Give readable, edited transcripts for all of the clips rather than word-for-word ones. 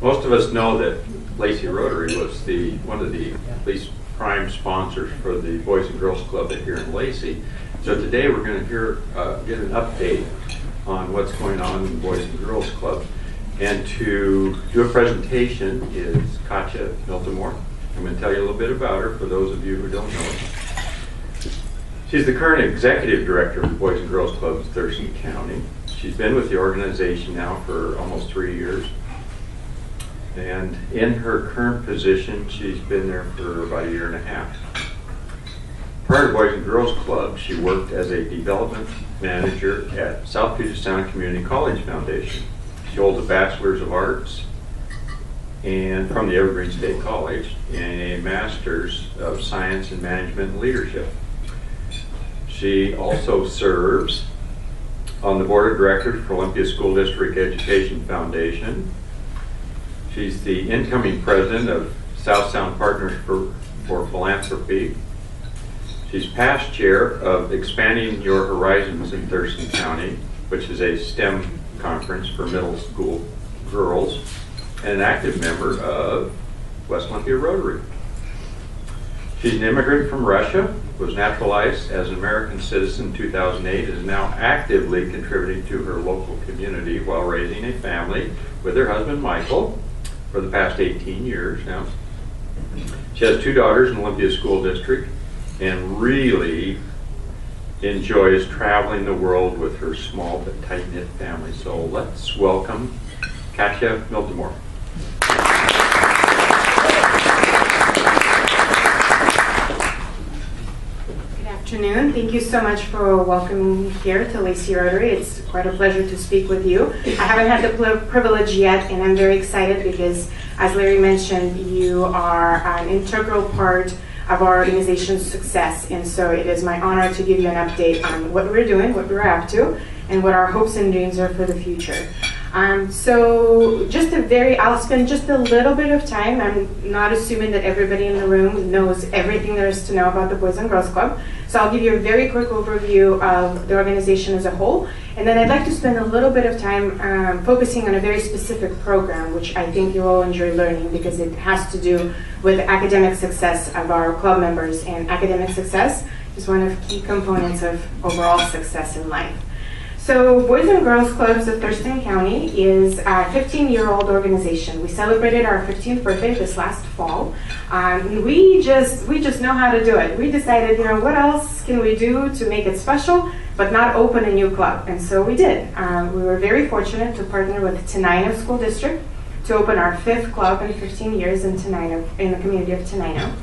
Most of us know that Lacey Rotary was one of the at least prime sponsors for the Boys and Girls Club here in Lacey. So today we're going to get an update on what's going on in the Boys and Girls Club. And to do a presentation is Katya Miltimore. I'm going to tell you a little bit about her for those of you who don't know her. She's the current executive director of the Boys and Girls Club of Thurston County. She's been with the organization now for almost 3 years. And in her current position, she's been there for about 1.5 years. Prior to Boys and Girls Club, she worked as a development manager at South Puget Sound Community College Foundation. She holds a Bachelor's of Arts and from the Evergreen State College and a Master's of Science in Management and Leadership. She also serves on the Board of Directors for Olympia School District Education Foundation. She's the incoming president of South Sound Partners for Philanthropy. She's past chair of Expanding Your Horizons in Thurston County, which is a STEM conference for middle school girls, and an active member of West Olympia Rotary. She's an immigrant from Russia, was naturalized as an American citizen in 2008, and is now actively contributing to her local community while raising a family with her husband Michael for the past 18 years now. She has 2 daughters in Olympia School District and really enjoys traveling the world with her small but tight-knit family. So let's welcome Katya Miltimore. Good afternoon. Thank you so much for welcoming me here to Lacey Rotary. It's quite a pleasure to speak with you. I haven't had the privilege yet, and I'm very excited because, as Larry mentioned, you are an integral part of our organization's success, and so it is my honor to give you an update on what we're doing, what we're up to, and what our hopes and dreams are for the future. So I'll spend just a little bit of time. I'm not assuming that everybody in the room knows everything there is to know about the Boys and Girls Club. So I'll give you a very quick overview of the organization as a whole. And then I'd like to spend a little bit of time focusing on a very specific program, which I think you'll all enjoy learning because it has to do with academic success of our club members. And academic success is one of the key components of overall success in life. So Boys and Girls Clubs of Thurston County is a 15-year-old organization. We celebrated our 15th birthday this last fall. We just know how to do it. We decided, what else can we do to make it special, but not open a new club? And so we did. We were very fortunate to partner with Tenino School District to open our 5th club in 15 years in Tenino, in the community of Tenino.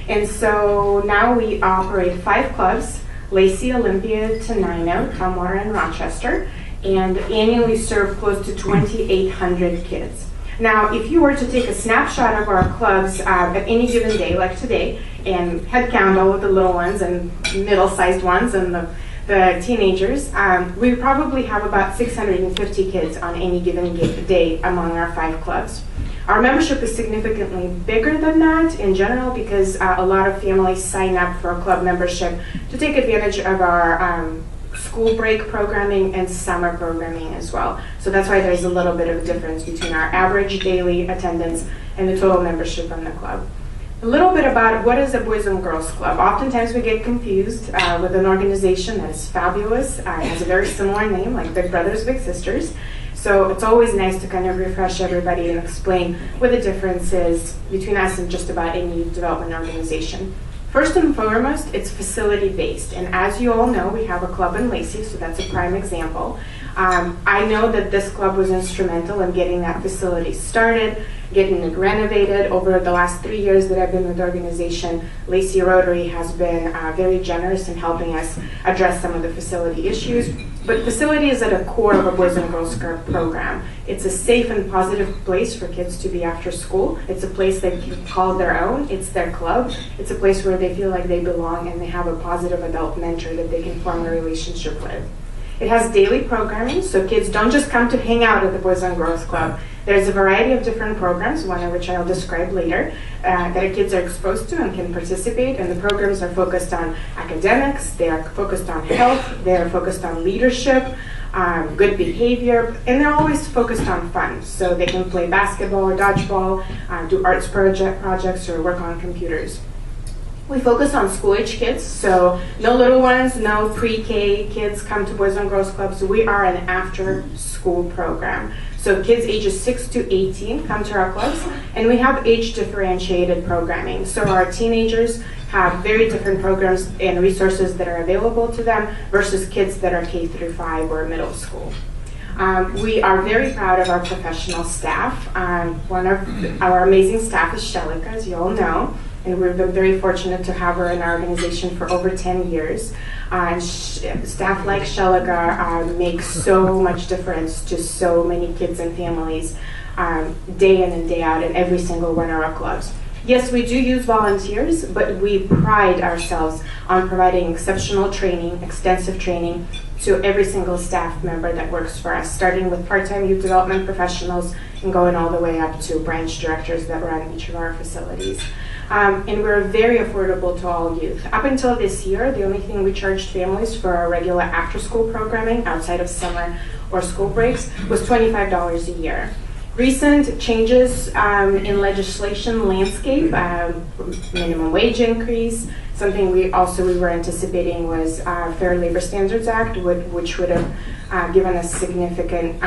And so now we operate 5 clubs: Lacey, Olympia, Tenino, Tumwater, and Rochester, and annually serve close to 2,800 kids. Now, if you were to take a snapshot of our clubs at any given day, like today, and head count all of the little ones and middle-sized ones and the teenagers, we probably have about 650 kids on any given day among our 5 clubs. Our membership is significantly bigger than that in general because a lot of families sign up for a club membership to take advantage of our school break programming and summer programming as well. So that's why there's a little bit of a difference between our average daily attendance and the total membership in the club. A little bit about what is a Boys and Girls Club. Oftentimes we get confused with an organization that is fabulous, has a very similar name like Big Brothers Big Sisters. So it's always nice to kind of refresh everybody and explain what the difference is between us and just about any development organization. First and foremost, it's facility-based. And as you all know, we have a club in Lacey, so that's a prime example. I know that this club was instrumental in getting that facility started, getting it renovated. Over the last 3 years that I've been with the organization, Lacey Rotary has been very generous in helping us address some of the facility issues. But facility is at the core of a Boys and Girls Club program. It's a safe and positive place for kids to be after school. It's a place they can call their own. It's their club. It's a place where they feel like they belong and they have a positive adult mentor that they can form a relationship with. It has daily programming, so kids don't just come to hang out at the Boys and Girls Club. There's a variety of different programs, one of which I'll describe later, that our kids are exposed to and can participate, and the programs are focused on academics, they are focused on health, they are focused on leadership, good behavior, and they're always focused on fun. So they can play basketball or dodgeball, do arts projects, or work on computers. We focus on school-age kids, so no little ones, no pre-K kids come to Boys and Girls Clubs. We are an after-school program. So kids ages 6 to 18 come to our clubs, and we have age-differentiated programming. So our teenagers have very different programs and resources that are available to them versus kids that are K through 5 or middle school. We are very proud of our professional staff. One of our amazing staff is Shelika, as you all know. And we've been very fortunate to have her in our organization for over 10 years. Staff like Shelika make so much difference to so many kids and families day in and day out in every single one of our clubs. Yes, we do use volunteers, but we pride ourselves on providing exceptional training, extensive training to every single staff member that works for us, starting with part-time youth development professionals and going all the way up to branch directors that run each of our facilities. And we're very affordable to all youth. Up until this year, the only thing we charged families for our regular after-school programming outside of summer or school breaks was $25 a year. Recent changes in legislation landscape, minimum wage increase, something we were anticipating was Fair Labor Standards Act, which would have given us significant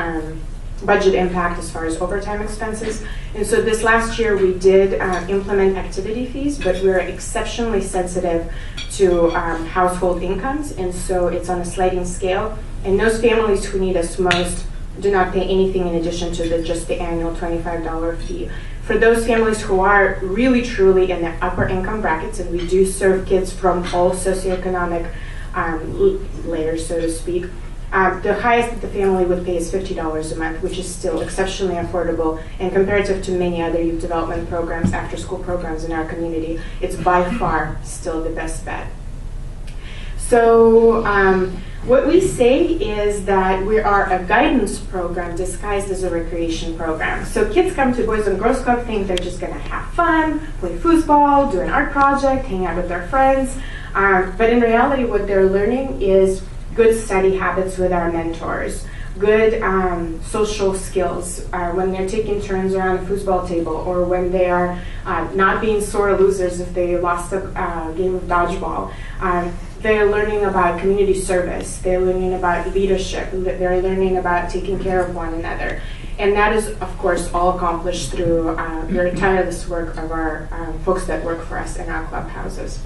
budget impact as far as overtime expenses. And so this last year we did implement activity fees, but we're exceptionally sensitive to household incomes, and so it's on a sliding scale. And those families who need us most do not pay anything in addition to just the annual $25 fee. For those families who are really truly in the upper income brackets, and we do serve kids from all socioeconomic layers, so to speak, the highest that the family would pay is $50 a month, which is still exceptionally affordable, and comparative to many other youth development programs, after-school programs in our community, it's by far still the best bet. So what we say is that we are a guidance program disguised as a recreation program. So kids come to Boys and Girls Club, think they're just gonna have fun, play foosball, do an art project, hang out with their friends, but in reality what they're learning is good study habits with our mentors, good social skills when they're taking turns around the foosball table, or when they are not being sore losers if they lost a game of dodgeball. They're learning about community service, they're learning about leadership, they're learning about taking care of one another. And that is, of course, all accomplished through the tireless work of our folks that work for us in our clubhouses.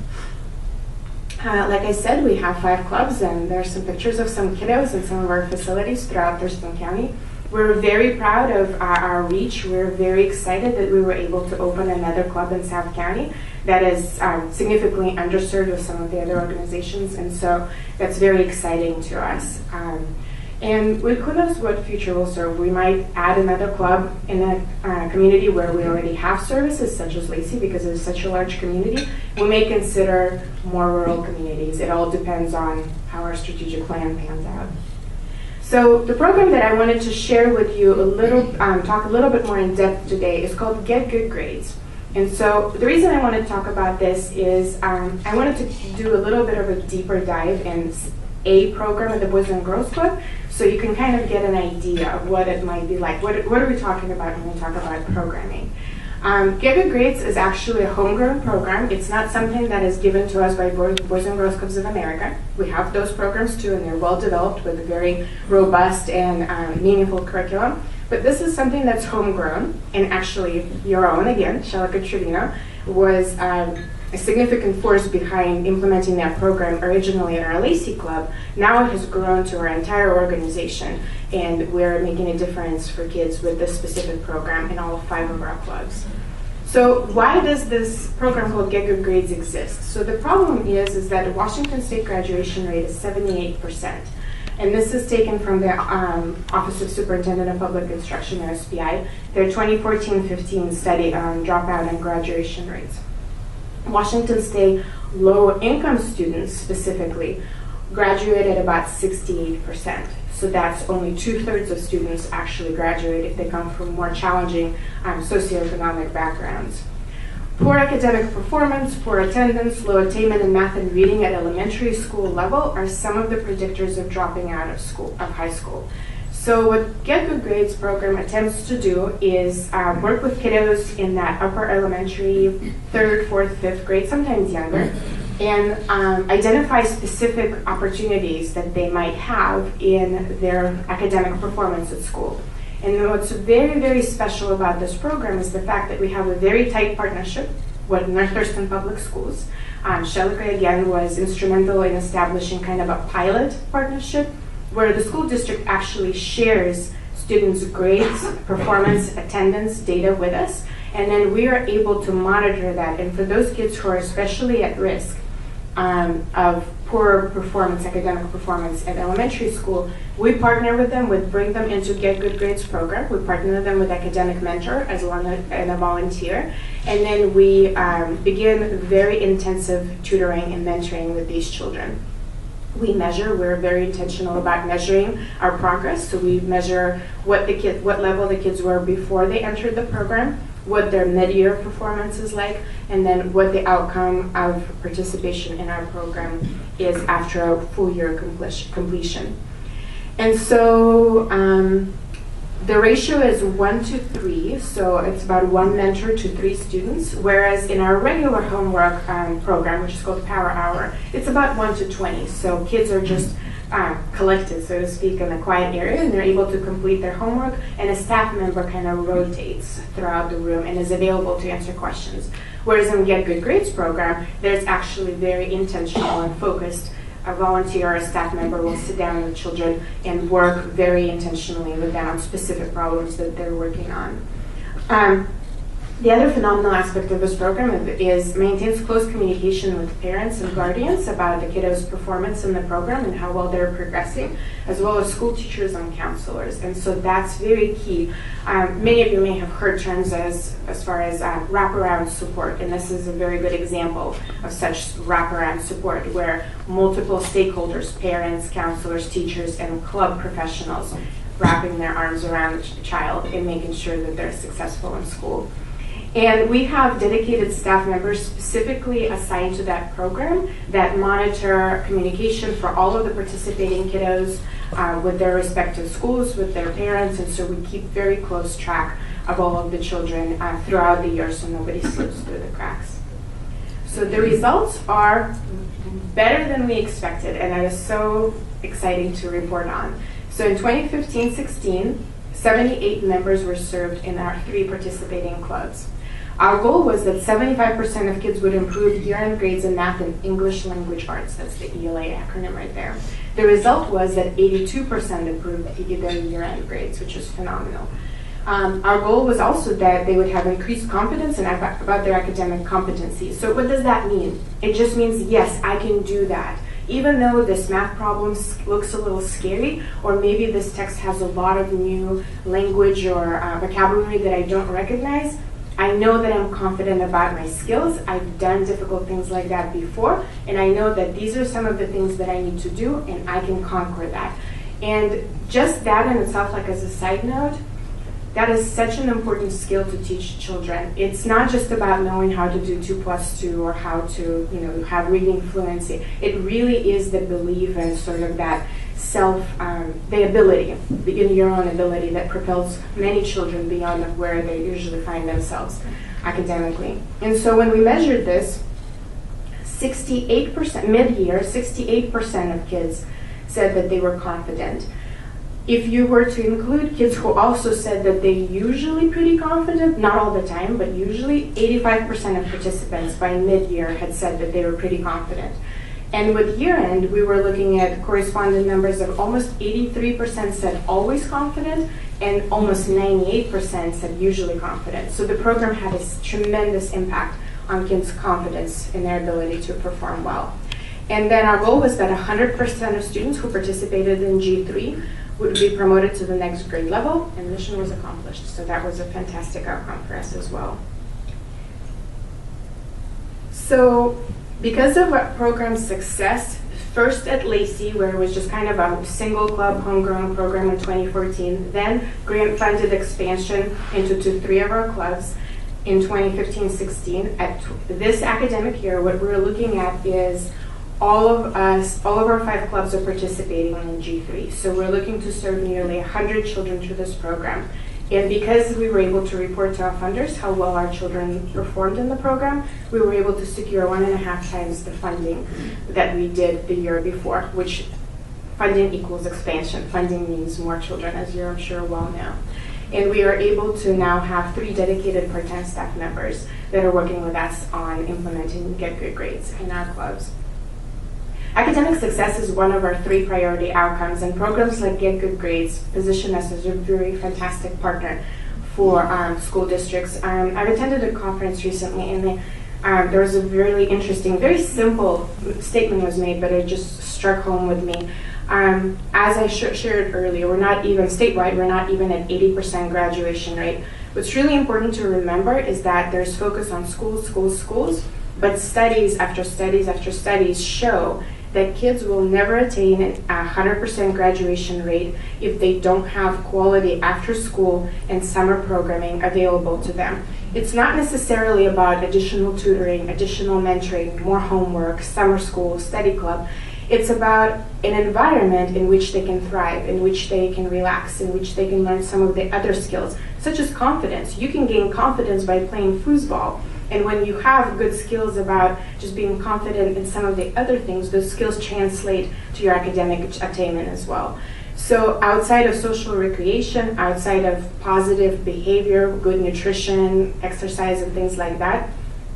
Like I said, we have 5 clubs, and there's some pictures of some kiddos in some of our facilities throughout Thurston County. We're very proud of our reach. We're very excited that we were able to open another club in South County that is significantly underserved with some of the other organizations, and so that's very exciting to us. And who knows what future will serve. We might add another club in a community where we already have services, such as Lacey, because it is such a large community. We may consider more rural communities. It all depends on how our strategic plan pans out. So the program that I wanted to share with you talk a little bit more in depth today is called Get Good Grades. And so the reason I wanted to talk about this is I wanted to do a little bit of a deeper dive in a program at the Boys and Girls Club, so you can kind of get an idea of what it might be like. What are we talking about when we talk about programming? Get Good Grades is actually a homegrown program. It's not something that is given to us by Boys and Girls Clubs of America. We have those programs too, and they're well developed with a very robust and meaningful curriculum. But this is something that's homegrown, and actually your own, again, Shelika Trevino, was a significant force behind implementing that program originally at our Lacey Club. Now it has grown to our entire organization, and we're making a difference for kids with this specific program in all 5 of our clubs. So why does this program called Get Good Grades exist? So the problem is that the Washington State graduation rate is 78%. And this is taken from the Office of Superintendent of Public Instruction, or SPI, their 2014-15 study on dropout and graduation rates. Washington State low-income students specifically graduate at about 68%. So that's only 2/3 of students actually graduate if they come from more challenging socioeconomic backgrounds. Poor academic performance, poor attendance, low attainment in math and reading at elementary school level are some of the predictors of dropping out of high school. So what Get Good Grades program attempts to do is work with kiddos in that upper elementary, 3rd, 4th, 5th grade, sometimes younger, and identify specific opportunities that they might have in their academic performance at school. And what's very, very special about this program is the fact that we have a very tight partnership with North Thurston Public Schools. Shelika, again, was instrumental in establishing kind of a pilot partnership where the school district actually shares students' grades, performance, attendance data with us, and then we are able to monitor that. And for those kids who are especially at risk of poor performance, academic performance at elementary school, we partner with them, we bring them into Get Good Grades program, we partner them with academic mentor as well and a volunteer, and then we begin very intensive tutoring and mentoring with these children. We measure, we're very intentional about measuring our progress, so we measure what level the kids were before they entered the program, what their mid-year performance is like, and then what the outcome of participation in our program is after a full year completion. And so the ratio is 1 to 3, so it's about 1 mentor to 3 students, whereas in our regular homework program, which is called Power Hour, it's about 1 to 20. So kids are just collected, so to speak, in a quiet area, and they're able to complete their homework, and a staff member kind of rotates throughout the room and is available to answer questions. Whereas in Get Good Grades program, there's actually very intentional and focused. A volunteer or a staff member will sit down with children and work very intentionally with them on specific problems that they're working on. The other phenomenal aspect of this program is maintains close communication with parents and guardians about the kiddos' performance in the program and how well they're progressing, as well as school teachers and counselors. And so that's very key. Many of you may have heard terms as far as wraparound support, and this is a very good example of such wraparound support where multiple stakeholders, parents, counselors, teachers, and club professionals wrapping their arms around the child and making sure that they're successful in school. And we have dedicated staff members specifically assigned to that program that monitor communication for all of the participating kiddos with their respective schools, with their parents, and so we keep very close track of all of the children throughout the year so nobody slips through the cracks. So the results are better than we expected, and that is so exciting to report on. So in 2015-16, 78 members were served in our 3 participating clubs. Our goal was that 75% of kids would improve year-end grades in math and English language arts. That's the ELA acronym right there. The result was that 82% improved their year-end grades, which is phenomenal. Our goal was also that they would have increased confidence about their academic competency. So what does that mean? It just means, yes, I can do that. Even though this math problem looks a little scary, or maybe this text has a lot of new language or vocabulary that I don't recognize, I know that I'm confident about my skills. I've done difficult things like that before, and I know that these are some of the things that I need to do, and I can conquer that. And just that in itself, like as a side note, that is such an important skill to teach children. It's not just about knowing how to do 2 + 2 or how to, have reading fluency. It really is the belief and sort of that the ability, in your own ability that propels many children beyond where they usually find themselves academically. And so when we measured this, 68%, mid-year, 68% of kids said that they were confident. If you were to include kids who also said that they usually pretty confident, not all the time, but usually 85% of participants by mid-year had said that they were pretty confident. And with year-end, we were looking at corresponding numbers of almost 83% said always confident, and almost 98% said usually confident. So the program had a tremendous impact on kids' confidence in their ability to perform well. And then our goal was that 100% of students who participated in G3 would be promoted to the next grade level, and mission was accomplished. So that was a fantastic outcome for us as well. So because of our program's success, first at Lacey, where it was just kind of a single club homegrown program in 2014, then grant-funded expansion into 3 of our clubs, in 2015-16. At this academic year, what we're looking at is all of our 5 clubs are participating in G3. So we're looking to serve nearly 100 children through this program. And because we were able to report to our funders how well our children performed in the program, we were able to secure 1.5 times the funding that we did the year before, which funding equals expansion. Funding means more children, as you're I'm sure well know. And we are able to now have 3 dedicated part-time staff members that are working with us on implementing Get Good Grades in our clubs. Academic success is one of our 3 priority outcomes, and programs like Get Good Grades position us as a very fantastic partner for school districts. I've attended a conference recently, and there was a really interesting, very simple statement was made, but it just struck home with me. As I shared earlier, we're not even statewide, we're not even at 80% graduation rate. What's really important to remember is that there's focus on schools, schools, schools, but studies after studies after studies show that kids will never attain a 100% graduation rate if they don't have quality after school and summer programming available to them. It's not necessarily about additional tutoring, additional mentoring, more homework, summer school, study club. It's about an environment in which they can thrive, in which they can relax, in which they can learn some of the other skills, such as confidence. You can gain confidence by playing foosball. And when you have good skills about just being confident in some of the other things, those skills translate to your academic attainment as well. So outside of social recreation, outside of positive behavior, good nutrition, exercise, and things like that,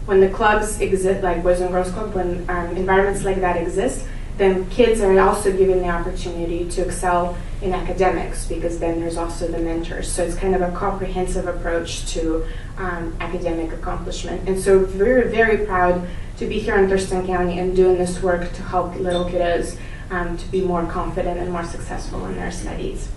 when the clubs exist, like Boys and Girls Club, when environments like that exist, then kids are also given the opportunity to excel in academics, because then there's also the mentors. So it's kind of a comprehensive approach to academic accomplishment. And so very, very proud to be here in Thurston County and doing this work to help little kiddos to be more confident and more successful in their studies.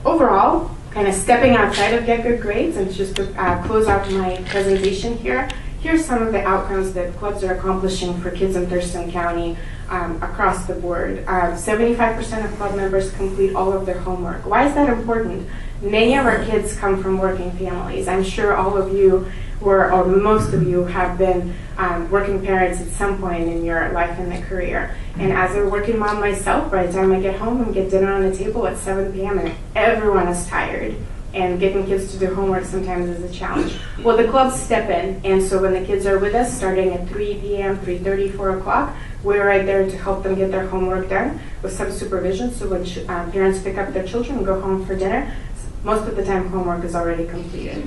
Overall, kind of stepping outside of Get Good Grades, and just to close out my presentation here, here's some of the outcomes that clubs are accomplishing for kids in Thurston County across the board. 75% of club members complete all of their homework. Why is that important? Many of our kids come from working families. I'm sure all of you were, or most of you have been working parents at some point in your life and career. And as a working mom myself, by the time I get home and get dinner on the table at 7 p.m. and everyone is tired, and getting kids to do homework sometimes is a challenge. Well, the clubs step in, and so when the kids are with us, starting at 3 p.m., 3:30, 4 o'clock, we're right there to help them get their homework done with some supervision. So when parents pick up their children and go home for dinner, most of the time homework is already completed.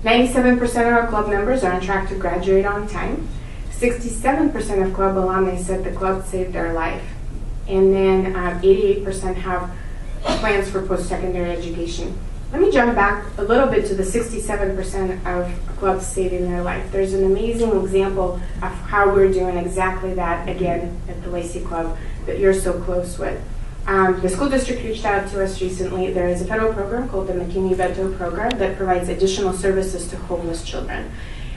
97% of our club members are on track to graduate on time. 67% of club alumni said the club saved their life. And then 88% have plans for post-secondary education. Let me jump back a little bit to the 67% of clubs saving their life. There's an amazing example of how we're doing exactly that, again, at the Lacey Club that you're so close with. The school district reached out to us recently. There is a federal program called the McKinney-Vento program that provides additional services to homeless children.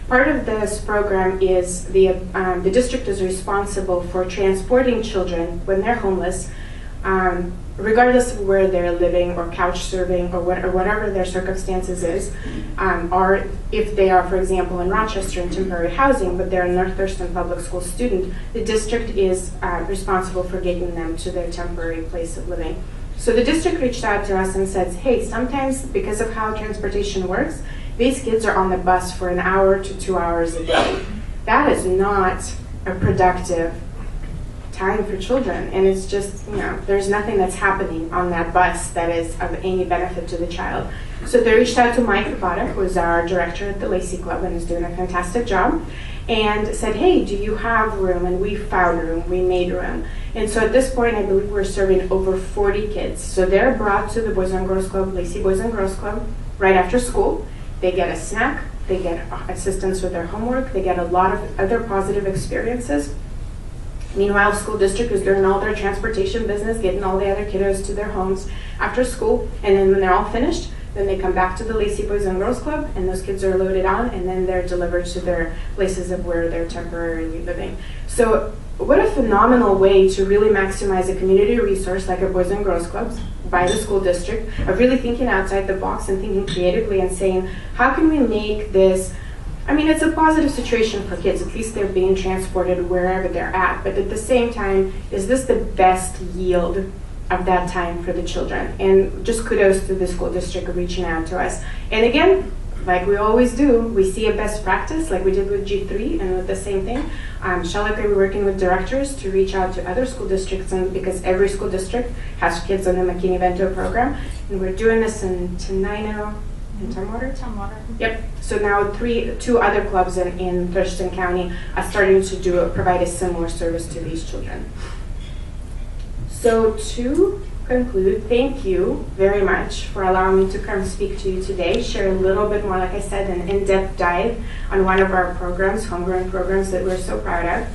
Part of this program is the district is responsible for transporting children when they're homeless, regardless of where they're living or couch serving or whatever their circumstances is, or if they are, for example, in Rochester in temporary housing, but they're a North Thurston Public School student, the district is responsible for getting them to their temporary place of living. So the district reached out to us and said, hey, sometimes because of how transportation works, these kids are on the bus for an hour to 2 hours a day. That is not a productive time for children, and it's just, there's nothing that's happening on that bus that is of any benefit to the child. So they reached out to Mike Rabata, who is our director at the Lacey Club and is doing a fantastic job, and said, hey, do you have room? And we found room, we made room. And so at this point, I believe we're serving over 40 kids. So they're brought to the Boys and Girls Club, Lacey Boys and Girls Club, right after school. They get a snack, they get assistance with their homework, they get a lot of other positive experiences. Meanwhile, school district is doing all their transportation business, getting all the other kiddos to their homes after school, and then when they're all finished, then they come back to the Lacey Boys and Girls Club, and those kids are loaded on, and then they're delivered to their places of where they're temporarily living. So what a phenomenal way to really maximize a community resource like a Boys and Girls Clubs by the school district, of really thinking outside the box and thinking creatively and saying, how can we make this, I mean, it's a positive situation for kids, at least they're being transported wherever they're at, but at the same time, is this the best yield of that time for the children? And just kudos to the school district reaching out to us. And again, like we always do, we see a best practice, like we did with G3 and with the same thing. Shall I be working with directors to reach out to other school districts, and because every school district has kids on the McKinney-Vento program, and we're doing this in Tenino and Tumwater? Tumwater. Yep. So now two other clubs in Thurston County are starting to provide a similar service to these children. So to conclude, thank you very much for allowing me to come speak to you today, share a little bit more, like I said, an in-depth dive on one of our programs, homegrown programs that we're so proud of.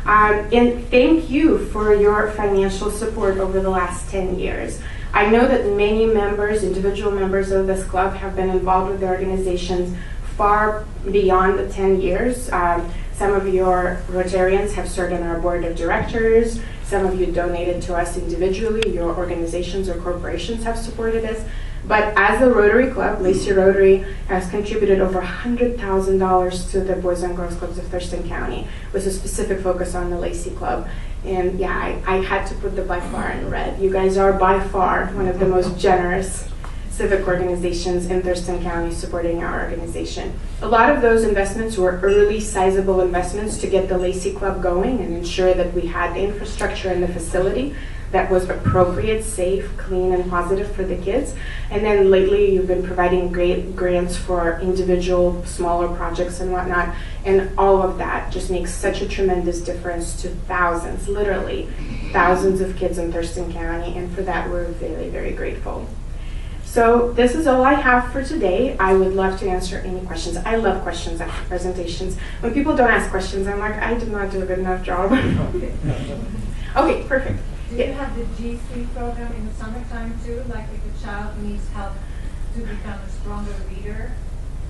And thank you for your financial support over the last 10 years. I know that many members, individual members of this club, have been involved with the organizations far beyond the 10 years. Some of your Rotarians have served on our board of directors. Some of you donated to us individually. Your organizations or corporations have supported us. But as a Rotary Club, Lacey Rotary has contributed over $100,000 to the Boys and Girls Clubs of Thurston County, with a specific focus on the Lacey Club. And yeah, I had to put the by far in red. You guys are by far one of the most generous civic organizations in Thurston County supporting our organization. A lot of those investments were early, sizable investments to get the Lacey Club going and ensure that we had the infrastructure and the facility that was appropriate, safe, clean, and positive for the kids. And then lately, you've been providing great grants for individual, smaller projects and whatnot. And all of that just makes such a tremendous difference to thousands, literally thousands of kids in Thurston County. And for that, we're very, very grateful. So this is all I have for today. I would love to answer any questions. I love questions after presentations. When people don't ask questions, I'm like, I did not do a good enough job. Okay, perfect. Do you have the G3 program in the summertime too? Like if a child needs help to become a stronger reader?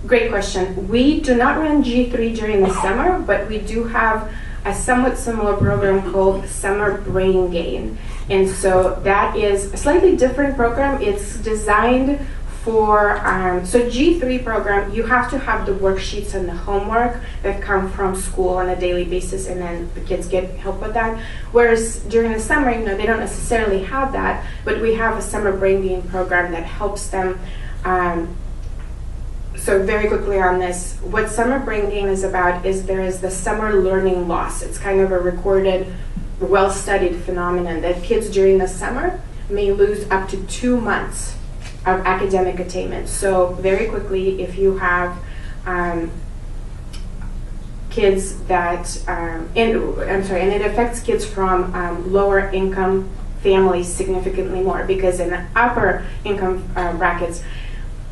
Great question. We do not run G3 during the summer, but we do have a somewhat similar program called Summer Brain Gain. And so that is a slightly different program. It's designed for, so G3 program, you have to have the worksheets and the homework that come from school on a daily basis, and then the kids get help with that. Whereas during the summer, you know, they don't necessarily have that, but we have a Summer Brain Gain program that helps them. So very quickly on this, what Summer Brain Gain is about is there is the summer learning loss. It's kind of a recorded, well-studied phenomenon that kids during the summer may lose up to 2 months of academic attainment. So very quickly, if you have kids that, and it affects kids from lower income families significantly more, because in the upper income brackets,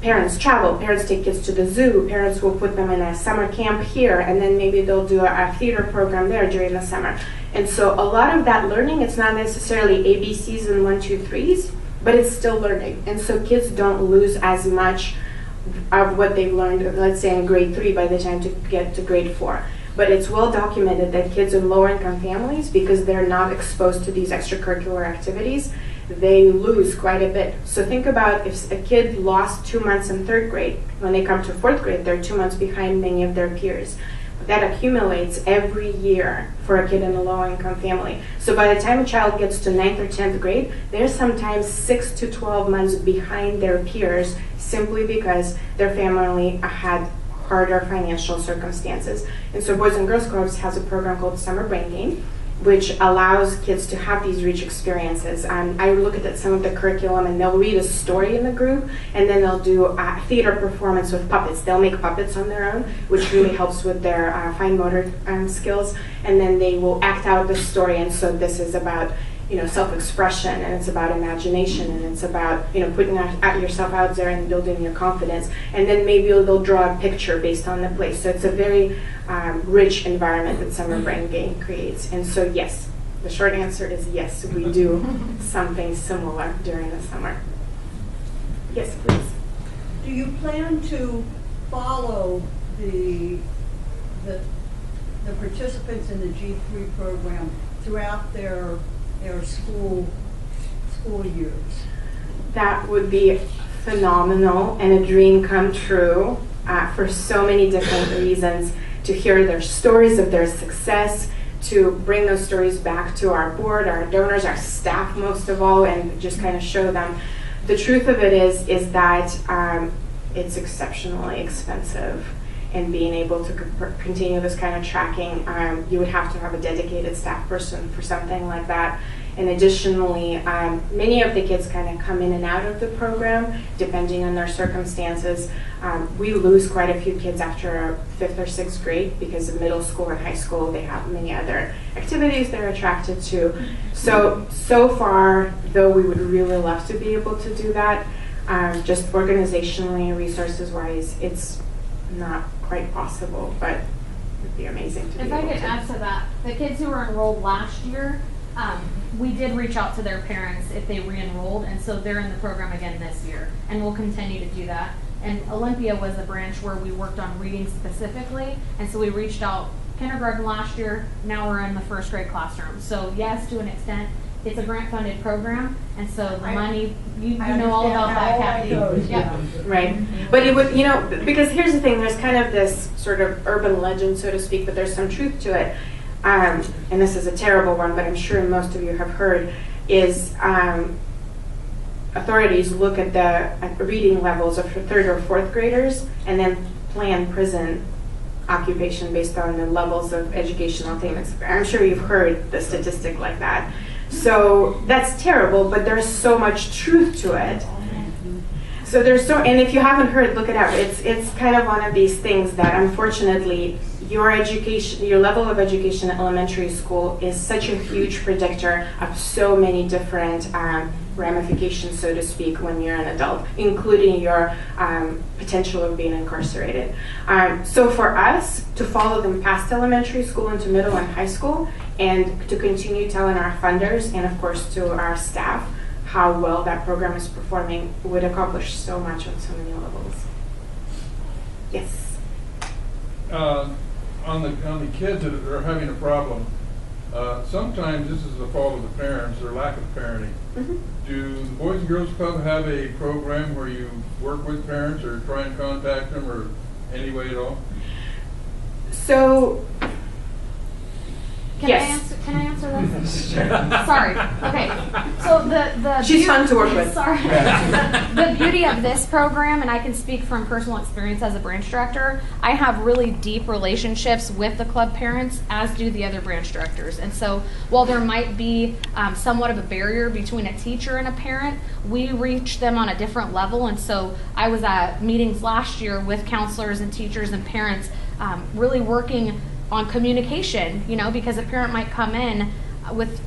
parents travel, parents take kids to the zoo, parents will put them in a summer camp here, and then maybe they'll do a theater program there during the summer. And so a lot of that learning, it's not necessarily ABCs and 1, 2, 3s, but it's still learning. And so kids don't lose as much of what they've learned, let's say in grade 3 by the time to get to grade 4. But it's well documented that kids in lower income families, because they're not exposed to these extracurricular activities, they lose quite a bit. So think about if a kid lost 2 months in 3rd grade, when they come to 4th grade, they're 2 months behind many of their peers. That accumulates every year for a kid in a low-income family. So by the time a child gets to 9th or 10th grade, they're sometimes 6 to 12 months behind their peers, simply because their family had harder financial circumstances. And so Boys and Girls Clubs has a program called Summer Brain Gain, which allows kids to have these rich experiences. I look at some of the curriculum, and they'll read a story in the group, and then they'll do a theater performance with puppets. They'll make puppets on their own, which really helps with their fine motor skills, and then they will act out the story. And so this is about, you know, self-expression, and it's about imagination, and it's about, you know, putting yourself out there and building your confidence. And then maybe they'll draw a picture based on the place. So it's a very rich environment that Summer Brain Gain creates. And so yes, the short answer is yes, we do something similar during the summer. Yes, please. Do you plan to follow the participants in the G3 program throughout their school years? That would be phenomenal and a dream come true for so many different reasons, to hear their stories of their success, to bring those stories back to our board, our donors, our staff most of all, and just kind of show them. The truth of it is that it's exceptionally expensive, and being able to continue this kind of tracking, you would have to have a dedicated staff person for something like that. And additionally, many of the kids kind of come in and out of the program depending on their circumstances. We lose quite a few kids after 5th or 6th grade because of middle school and high school, they have many other activities they're attracted to. So far, though we would really love to be able to do that, just organizationally and resources-wise, it's not quite possible, but it would be amazing to be able to. If I could add to that, the kids who were enrolled last year, we did reach out to their parents if they re-enrolled, and so they're in the program again this year, and we'll continue to do that. And Olympia was a branch where we worked on reading specifically, and so we reached out kindergarten last year, now we're in the 1st grade classroom. So yes, to an extent, it's a grant-funded program, and so the money, you know all about that, Kathy. Yeah. Right. But it would, because here's the thing, there's kind of this sort of urban legend, so to speak, but there's some truth to it. And this is a terrible one, but I'm sure most of you have heard, is authorities look at the reading levels of 3rd or 4th graders and then plan prison occupation based on the levels of educational attainments. I'm sure you've heard the statistic like that. So that's terrible, but there's so much truth to it. So and if you haven't heard, look it up. It's kind of one of these things that unfortunately your level of education at elementary school is such a huge predictor of so many different ramifications, so to speak, when you're an adult, including your potential of being incarcerated. So for us to follow them past elementary school into middle and high school, and to continue telling our funders and of course to our staff how well that program is performing, would accomplish so much on so many levels. Yes. On the kids that are having a problem, sometimes this is the fault of the parents or lack of parenting. Mm-hmm. Do the Boys and Girls Club have a program where you work with parents or try and contact them or any way at all? So, Can yes. I answer this? Sorry. Okay. So the She's fun to work with. Sorry. The beauty of this program, and I can speak from personal experience as a branch director, I have really deep relationships with the club parents, as do the other branch directors. And so while there might be somewhat of a barrier between a teacher and a parent, we reach them on a different level. And so I was at meetings last year with counselors and teachers and parents, really working on communication, because a parent might come in with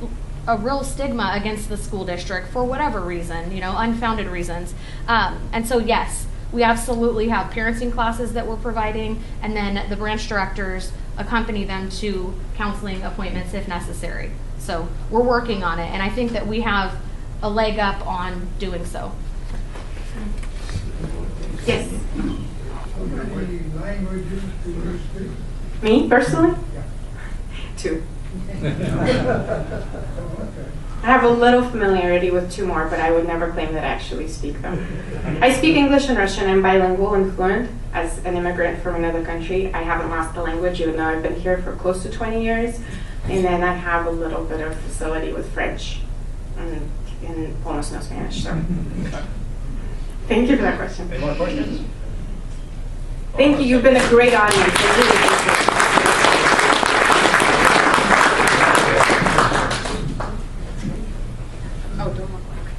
a real stigma against the school district for whatever reason, unfounded reasons. And so yes, we absolutely have parenting classes that we're providing, and then the branch directors accompany them to counseling appointments if necessary. So we're working on it, and I think that we have a leg up on doing so. Yes. How many languages do you speak? Me, personally? Yeah. 2. Okay. I have a little familiarity with 2 more, but I would never claim that I actually speak them. I speak English and Russian. I'm bilingual and fluent as an immigrant from another country. I haven't lost the language, even though I've been here for close to 20 years. And then I have a little bit of facility with French and almost no Spanish. So, thank you for that question. Any more questions? Thank you. You've been a great audience. I really appreciate it.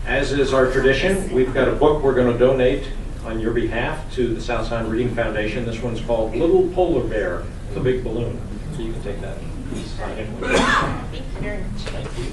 As is our tradition, we've got a book we're going to donate on your behalf to the South Sound Reading Foundation. This one's called Little Polar Bear, the Big Balloon. So you can take that. Sign it. Thank you very much. Thank you.